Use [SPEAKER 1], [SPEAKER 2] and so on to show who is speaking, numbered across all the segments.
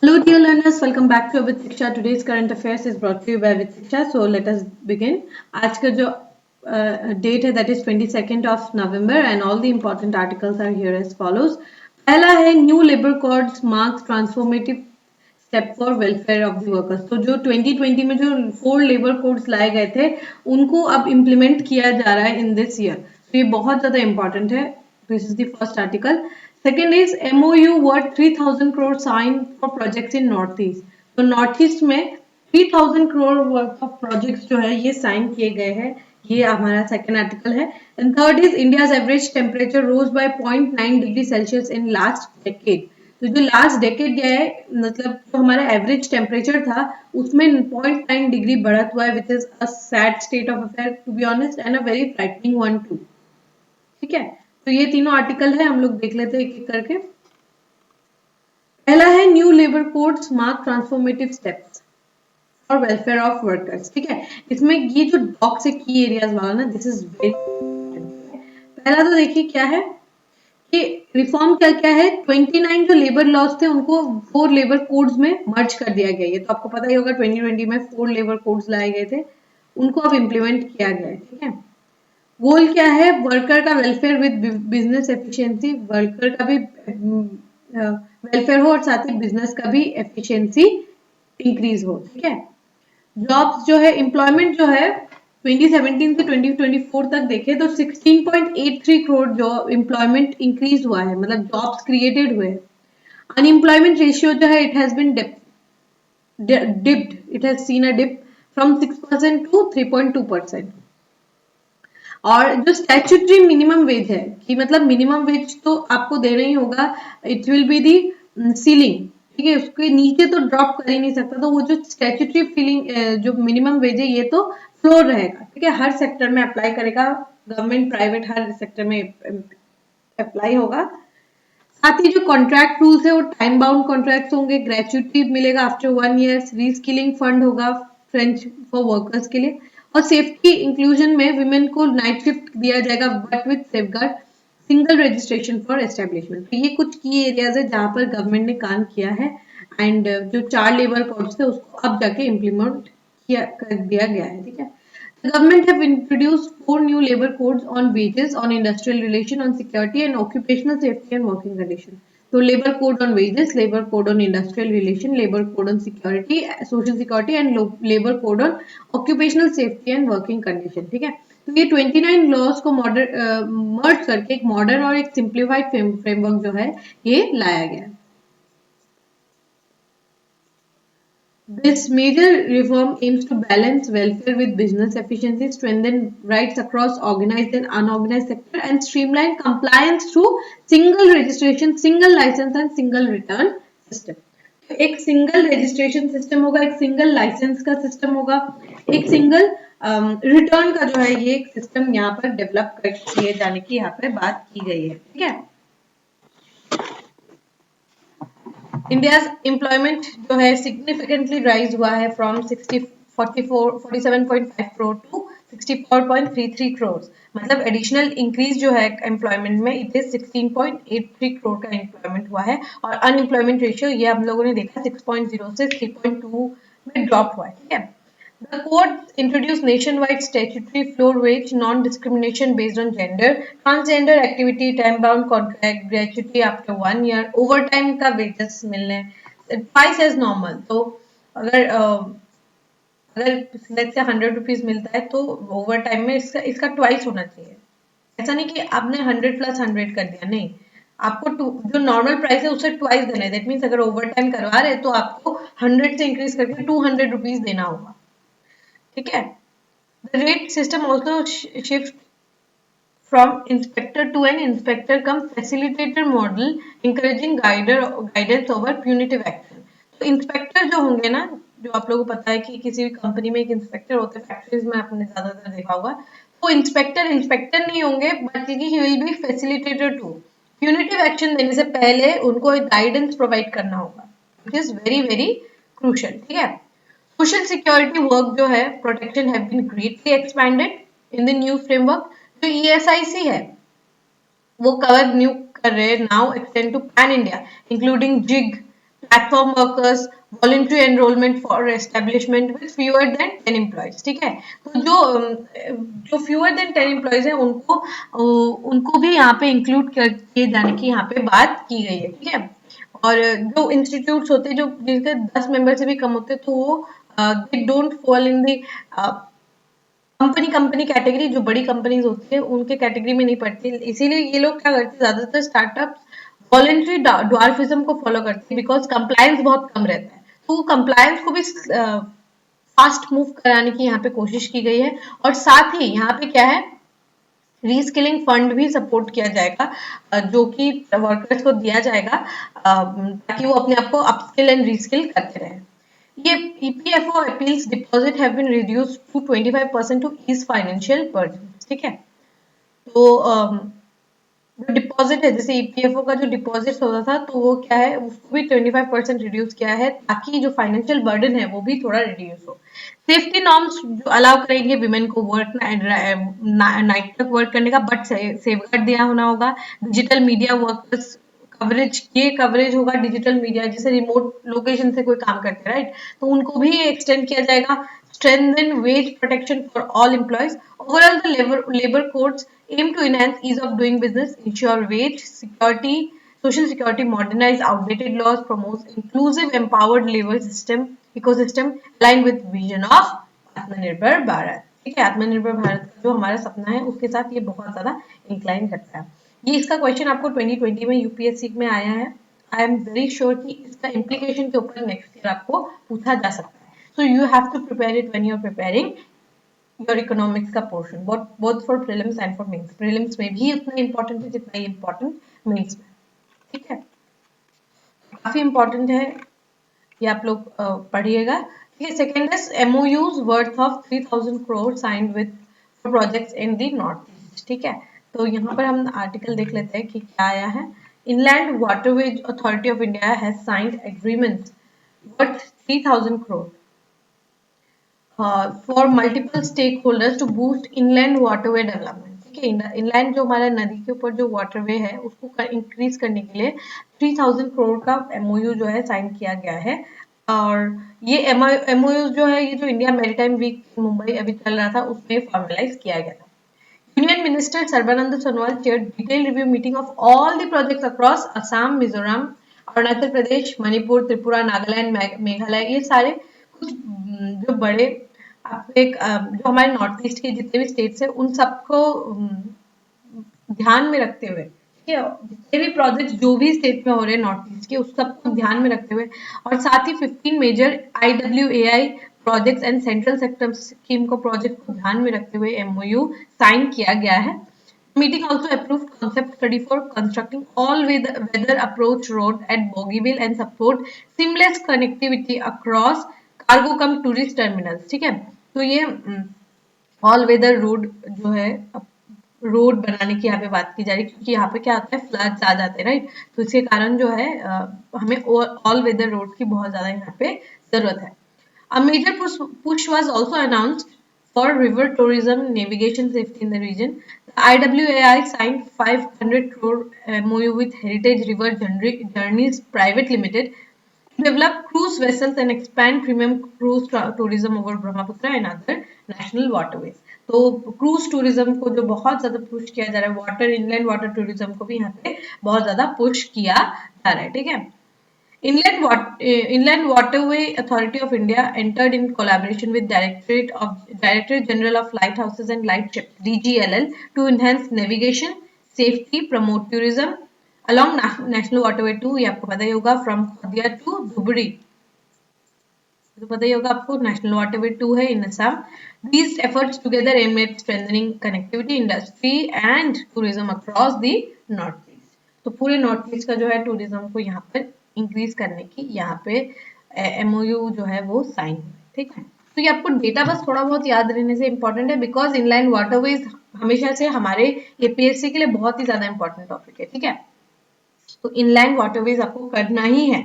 [SPEAKER 1] Hello, dear learners. Welcome back to With Shiksha. Today's current affairs is brought to you by With Shiksha. So let us begin. आज का जो date है that is 22nd of November and all the important articles are here as follows. पहला है new labour codes marks transformative step for welfare of the workers. तो जो 2020 में जो 4 लेबर कोड्स लाए गए थे उनको अब इम्प्लीमेंट किया जा रहा है इन दिस ईयर. तो ये बहुत ज्यादा इंपॉर्टेंट है. This is the first article. Second is MOU worth 3,000 crore signed for projects in North East. तो नॉर्थ ईस्ट में 3,000 करोड़ वर्थ ऑफ प्रोजेक्ट्स जो है ये साइन किए गए हैं. ये हमारा सेकंड आर्टिकल है. And third is India's average temperature rose by 0.9 degree celsius in last decade. तो जो लास्ट डेकेड गया है मतलब जो हमारा एवरेज टेम्परेचर था उसमें 0.9 डिग्री बढ़त हुआ है, which is a sad state of affair to be honest and a very frightening one too. ठीक है, तो ये तीनों आर्टिकल है, हम लोग देख लेते हैं एक एक करके. पहला है new labour codes mark transformative steps for welfare of workers. ठीक है, इसमें ये जो डॉक्स है की एरियाज वाला ना, दिस इज वेरी. पहला तो देखिए क्या है कि रिफॉर्म क्या क्या है. 29 जो लेबर लॉज थे उनको 4 लेबर कोड्स में मर्ज कर दिया गया. ये तो आपको पता ही होगा 2020 में 4 लेबर कोड्स लाए गए थे, उनको अब इम्प्लीमेंट किया गया है. ठीक है, गोल क्या है, वर्कर का welfare with business efficiency. Worker का भी वेलफेयर हो और साथ ही बिजनेस का भी एफिशिएंसी इंक्रीज हो. ठीक है, जॉब्स जो है एम्प्लॉयमेंट जो है 2017 से 2024 तक देखे तो 16.83 करोड़ जो एम्प्लॉयमेंट इंक्रीज हुआ है, मतलब जॉब्स क्रिएटेड हुए. अनएम्प्लॉयमेंट रेशियो जो है it has been dipped, it has seen a dip from 6% to 3.2%. और जो स्टैट्यूटरी मिनिमम वेज है कि मतलब मिनिमम वेज तो आपको देना ही होगा, it will be the ceiling. ठीक है, उसके नीचे तो ड्रॉप कर ही नहीं सकता. तो वो जो स्टैट्यूटरी फीलिंग जो मिनिमम वेज है ये तो फ्लोर रहेगा. ठीक है, हर सेक्टर में अप्लाई करेगा, गवर्नमेंट प्राइवेट हर सेक्टर में अप्लाई होगा. साथ ही जो कॉन्ट्रैक्ट रूल्स है वो टाइम बाउंड कॉन्ट्रैक्ट होंगे. ग्रेचुइटी मिलेगा आफ्टर 1 ईयर. रीस्किलिंग फंड होगा फ्रेंच फॉर वर्कर्स के लिए. और सेफ्टी इंक्लूजन में विमेन को नाइट शिफ्ट दिया जाएगा but with safeguard. Single registration for establishment. तो ये कुछ की एरियाज है जहां पर गवर्नमेंट ने काम किया है. एंड जो 4 लेबर कोड्स थे उसको अब जाके इम्प्लीमेंट किया कर दिया गया है. ठीक है, the government have introduced 4 new labor codes on wages, on industrial relation, on security and occupational safety and working condition. So labor code on wages, labor code on industrial relation, labor code on security, social security and labor code on occupational safety and working condition. ठीक है, तो ये 29 laws को मर्ज करके एक modern और एक simplified framework जो है ये लाया गया. This major reform aims to balance welfare with business efficiency, strengthen rights across organized and unorganized sector, and streamline compliance through single registration, single license, and single return system. एक single registration system होगा, एक single licence का system होगा, एक single return का जो है ये एक सिस्टम यहाँ पर डेवलप किए जाने की यहाँ पे बात की गई है. ठीक है, इंडियाज एम्प्लॉयमेंट जो है सिग्निफिकेंटली राइज हुआ है फ्रॉम 47.5 करोड़ टू 64.33 करोड़. मतलब एडिशनल इंक्रीज जो है एम्प्लॉयमेंट में इट इज 16.83 करोड़ का एम्प्लॉयमेंट हुआ है. और अनएम्प्लॉयमेंट रेशियो ये हम लोगों ने देखा 6.0 से 3.2 में ड्रॉप हुआ है. ठीक है, the code introduced nationwide statutory floor wage, non-discrimination based on gender, transgender activity, time-bound contract, gratuity after 1 year, overtime का wages मिलने twice as normal. तो अगर let's say 100 रुपीज मिलता है तो ओवर टाइम में इसका ट्वाइस होना चाहिए. ऐसा नहीं कि आपने 100 प्लस 100 कर दिया, नहीं, आपको जो नॉर्मल प्राइस है उससे ट्वाइस देना है. दैट मीन्स अगर ओवर टाइम करवा रहे हैं तो आपको 100 से इंक्रीज करके 200 रुपीज देना होगा. ठीक है, the rate system also shift from inspector to an inspector cum facilitator model, encouraging guidance over punitive action. तो इंस्पेक्टर जो होंगे ना, जो आप लोगों को पता है कि किसी भी कंपनी में एक इंस्पेक्टर होते हैं, फैक्ट्रीज में आपने ज्यादातर देखा होगा, तो इंस्पेक्टर नहीं होंगे but he will be facilitator too. Punitive action देने से पहले उनको एक गाइडेंस प्रोवाइड करना होगा, which is very very crucial. ठीक है, सोशल सिक्योरिटी वर्क जो है protection have been greatly expanded in the new framework. जो ESIC है वो कवर न्यू कर रहे हैं now extend to pan India including gig. Platform workers, voluntary enrolment for establishment with fewer than 10 employees. ठीक है, तो जो फ्यूअर देन 10 एम्प्लॉयज है उनको भी यहाँ पे इंक्लूड किए जाने की यहाँ पे बात की गई है। ठीक है, और जो इंस्टीट्यूट्स होते हैं जो जिनके 10 मेंबर से भी कम होते हैं तो वो they don't fall in the company category, जो बड़ी कंपनीज होती है उनके कैटेगरी में नहीं पड़ती। इसीलिए ये लोग क्या करते हैं, ज्यादातर स्टार्टअप वॉलंटरी ड्वार्फिज्म को फॉलो करते हैं, बिकॉज कंप्लायंस बहुत कम रहता है। तो कंप्लायंस को भी फास्ट मूव कराने की यहाँ पे कोशिश की गई है। और साथ ही यहाँ पे क्या है, रीस्किलिंग फंड भी सपोर्ट किया जाएगा, जो कि वर्कर्स को दिया जाएगा, ताकि वो अपने आप को अपस्किल एंड रीस्किल करते रहे। ये EPFO appeals deposit have been reduced to 25% to ease financial burden. ठीक है, तो जो डिपॉजिट है, जैसे ईपीएफओ का जो डिपॉजिट होता था तो वो क्या है, उसको भी 25% रिड्यूस किया है, ताकि जो फाइनेंशियल बर्डन है वो भी थोड़ा रिड्यूस हो। सेफ्टी नॉर्म्स जो अलाउ करेंगे विमेन को वर्क नाइट तक वर्क करने का, बट सेफगार्ड दिया होना होगा। डिजिटल मीडिया वर्कर्स कवरेज, ये कवरेज होगा डिजिटल मीडिया, जैसे रिमोट लोकेशन से कोई काम करते हैं, राइट, तो उनको भी एक्सटेंड किया जाएगा। strengthen wage protection for all employees. Overall, the labor codes aim to enhance ease of doing business, ensure wage security, social security, modernize outdated laws, promote inclusive, empowered labor system ecosystem aligned with vision of आत्मनिर्भर भारत। ठीक है, आत्मनिर्भर भारत का जो हमारा सपना है उसके साथ ये बहुत ज्यादा इंक्लाइन करता है। ये इसका क्वेश्चन आपको 2020 में यूपीएससी में आया है। आई एम वेरी श्योर कि इसका इम्प्लीकेशन के ऊपर नेक्स्ट ईयर आपको पूछा जा सकता है। So you have to prepare it when you are preparing your economics का portion, both for prelims and for mains. Prelims में भी उतना इंपॉर्टेंट है जितना ही इंपॉर्टेंट मेंस में। ठीक है, काफी इंपॉर्टेंट है, ये आप लोग पढ़िएगा। ठीक है, second is MoUs worth of 3000 crore signed with for projects in the north east. ठीक है, तो यहाँ पर हम आर्टिकल देख लेते हैं कि क्या आया है। Inland waterways authority of India has signed agreement worth 3000 crore for multiple stakeholders to boost inland waterway development। ठीक है, इनलैंड जो हमारा नदी के ऊपर जो वाटरवे है उसको इंक्रीज करने के लिए 3000 करोड़ का एमओयू जो है साइन किया गया है। और ये एमओयू जो है, ये जो इंडिया मैरीटाइम वीक मुंबई अभी चल रहा था उसमें फॉर्मलाइज किया गया था। Union Minister Sarbananda Sonowal chaired detailed review meeting of all the projects across Assam, Mizoram, Arunachal Pradesh, Manipur, Tripura, Nagaland, Meghalaya, ये सारे कुछ जो बड़े आपको एक जो हमारे नॉर्थ ईस्ट के जितने भी स्टेट्स हैं उन सबको ध्यान में रखते हुए, ठीक है, जितने भी प्रोजेक्ट जो भी स्टेट में हो रहे हैं नॉर्थ ईस्ट के उस सबको ध्यान में रखते हुए, और साथ ही 15 major IWAI projects and central sector scheme को प्रोजेक्ट को ध्यान में रखते हुए एमओयू साइन किया गया है। Meeting also approved concept study for constructing all weather approach road at Bogeyville and support seamless connectivity across cargo cum tourist terminals। ठीक है, तो ये ऑल वेदर रोड जो है रोड बनाने की यहाँ पे बात की जा रही है, क्योंकि यहाँ पे क्या होता है, फ्लड्स आ जाते हैं, राइट, तो इसके कारण जो है हमें ऑल वेदर रोड की बहुत ज्यादा यहाँ पे जरूरत है। A major push was also announced for river tourism navigation safety in the region. The IWAI signed 500 crore MOU with Heritage River Journeys Private Limited to develop cruise vessels and expand premium cruise tourism over Brahmaputra and other national waterways। तो cruise tourism को जो बहुत ज्यादा push किया जा रहा है, water inland water tourism को भी यहाँ पे बहुत ज्यादा पुश किया जा रहा है। ठीक है, Inland Waterway Authority of India entered in collaboration with Directorate General of Lighthouses and Lightships (DGLL) to enhance navigation, safety, promote tourism along National Waterway 2। ये आपको पता ही होगा, from Khadia to Dhubri, तो पता ही होगा आपको, नेशनल वाटरवे 2 है इन Assam. These efforts together aim at strengthening connectivity, industry and tourism across the North East। तो पूरे नॉर्थ ईस्ट का जो है टूरिज्म को यहाँ पर इंक्रीज करने की यहाँ पे एमओयू जो है वो साइन है। ठीक है, तो ये आपको डेटा बस थोड़ा बहुत याद रहने से इंपॉर्टेंट है, बिकॉज इनलाइन वाटरवेज हमेशा से हमारे एपीएससी के लिए बहुत ही ज्यादा इंपॉर्टेंट टॉपिक है। ठीक है, तो इनलाइन वाटरवेज आपको करना ही है,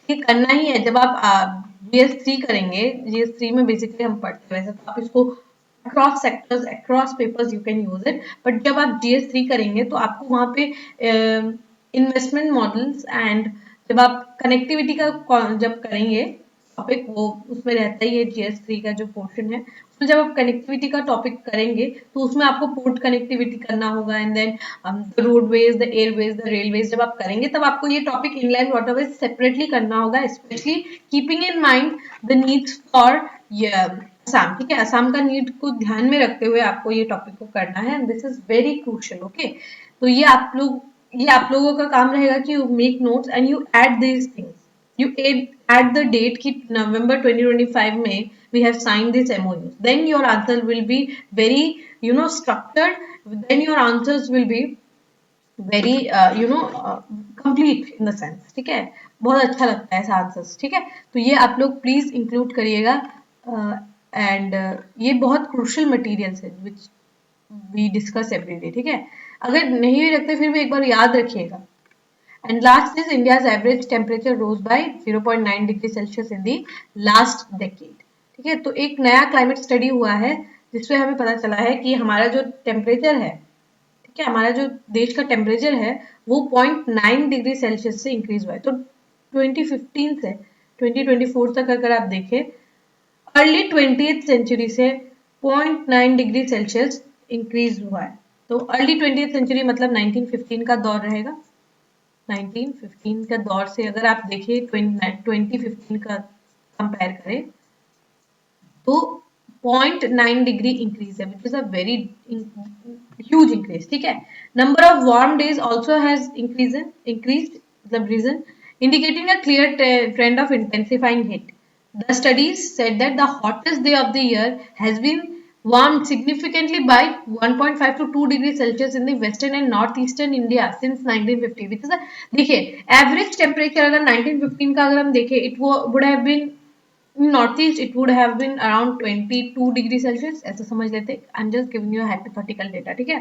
[SPEAKER 1] ठीक, करना ही है। जब आप GS3 करेंगे, GS3 में बेसिकली हम पढ़ते हैं, वैसे तो आप इसको across sectors across papers you can use it, but जब आप GS3 करेंगे तो आपको वहाँ पे इन्वेस्टमेंट मॉडल्स एंड जब आप कनेक्टिविटी का जब करेंगे टॉपिक, वो उसमें रहता ही है GS3 का जो पोर्शन है, उसमें जब आप कनेक्टिविटी का टॉपिक करेंगे तो उसमें आपको पोर्ट कनेक्टिविटी करना होगा, and then the roadways, the airways, the railways जब आप करेंगे तब आपको ये टॉपिक इनलाइन वाटरवेज सेपरेटली करना होगा, specially keeping in mind the needs for Assam. ठीक है, असम का नीड को ध्यान में रखते हुए आपको ये टॉपिक को करना है, and this is very crucial. Okay, तो ये आप लोगों का काम रहेगा कि you make notes and you add these things, you add the date ki November 2025 में we have signed this MOU, then your answer will be very structured, then your answers will be very complete in the sense। ठीक है, बहुत अच्छा लगता है ऐसा answers. ठीक है, तो ये आप लोग प्लीज इंक्लूड करिएगा, एंड ये बहुत क्रूशियल मटेरियल्स है which we discuss every day. ठीक है, अगर नहीं भी रखते फिर भी एक बार याद रखिएगा। And last is India's average temperature rose by 0.9 degree Celsius in the last decade। ठीक है, तो एक नया क्लाइमेट स्टडी हुआ है जिसमें हमें पता चला है कि हमारा जो टेम्परेचर है, ठीक है, हमारा जो देश का टेम्परेचर है वो 0.9 डिग्री सेल्सियस से इंक्रीज हुआ है। तो 2015 से 2024 तक अगर आप देखें, अर्ली 20th सेंचुरी से 0.9 डिग्री सेल्सियस इंक्रीज हुआ है। तो अर्ली 20th सेंचुरी मतलब 1915 का दौर रहेगा। 1915 का दौर से अगर आप देखिए 2015 का कंपेयर करें तो 0.9 डिग्री इंक्रीज है, which is a very huge increase. ठीक है, number of warm days also has increased मतलब reason indicating a clear trend of intensifying heat. The studies said that the hottest day of the year has been warmed significantly by 1.5 to 2 degrees Celsius in the western and northeastern India since 1950, which is a देखिए average temperature अगर 1915 का अगर हम देखें, it would have been in northeast it would have been around 22 degree Celsius, ऐसा समझ लेते। I am just giving you hypothetical data. ठीक है,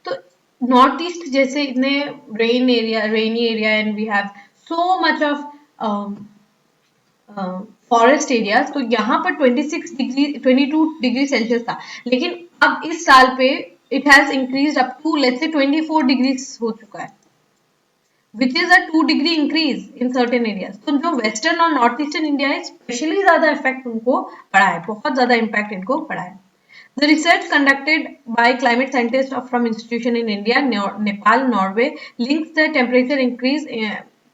[SPEAKER 1] तो नॉर्थ ईस्ट जैसे इतने rainy area and we have so much of forest areas, तो यहाँ पर 22 डिग्री सेल्सियस था, लेकिन अब इस साल पे it has increase up to let's say 24 degree हो चुका है, which is a 2 degree increase in certain areas. तो जो वेस्टर्न और नॉर्थ ईस्टर्न इंडिया है स्पेशली ज्यादा इफेक्ट उनको पड़ा है, बहुत ज्यादा इम्पैक्ट इनको पड़ा है। The research conducted by climate scientists from institution in India, Nepal, Norway links the temperature increase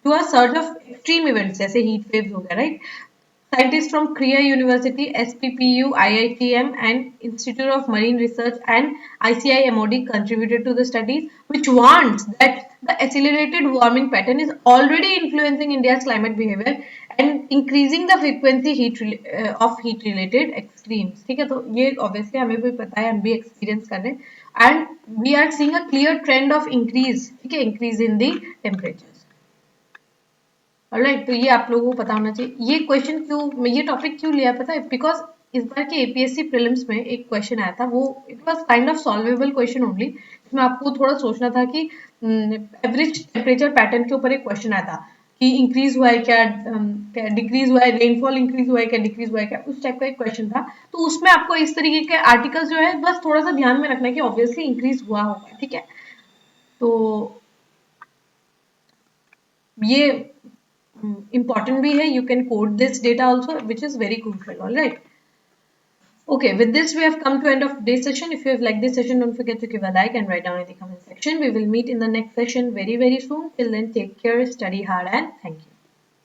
[SPEAKER 1] to a surge of extreme events जैसे heat waves हो गया, right? Scientists from Korea University, SPPU, IITM and Institute of Marine Research and ICI-MOD contributed to the studies, which warns that the accelerated warming pattern is already influencing India's climate behavior and increasing the frequency of heat related extremes। ठीक है, तो ये obviously हमें भी पता है, हम भी experience कर रहे हैं, and we are seeing a clear trend of increase, ठीक है, increase in the temperatures। Alright, तो ये आप लोगों को पता होना चाहिए। ये क्वेश्चन क्यों, ये टॉपिक क्यों लिया पता है, बिकॉज इस बार के APSC प्रीलिम्स में एक क्वेश्चन आया था, वो it was kind of solvable question only, जिसमें आपको थोड़ा सोचना था कि एवरेज टेम्परेचर पैटर्न के ऊपर एक क्वेश्चन आया था कि इंक्रीज हुआ है क्या, डिक्रीज हुआ है, रेनफॉल इंक्रीज हुआ है क्या, डिक्रीज हुआ है क्या, उस टाइप का एक क्वेश्चन था। तो उसमें आपको इस तरीके के आर्टिकल्स जो है बस थोड़ा सा ध्यान में रखना है कि ऑब्वियसली इंक्रीज हुआ होगा। ठीक है, तो ये important भी है, you can quote this data also, which is very crucial। all right, okay, with this we have come to end of today's session। if you have liked this session, don't forget to give a like and write down in the comment section। we will meet in the next session very soon। till then, take care, study hard, and thank you।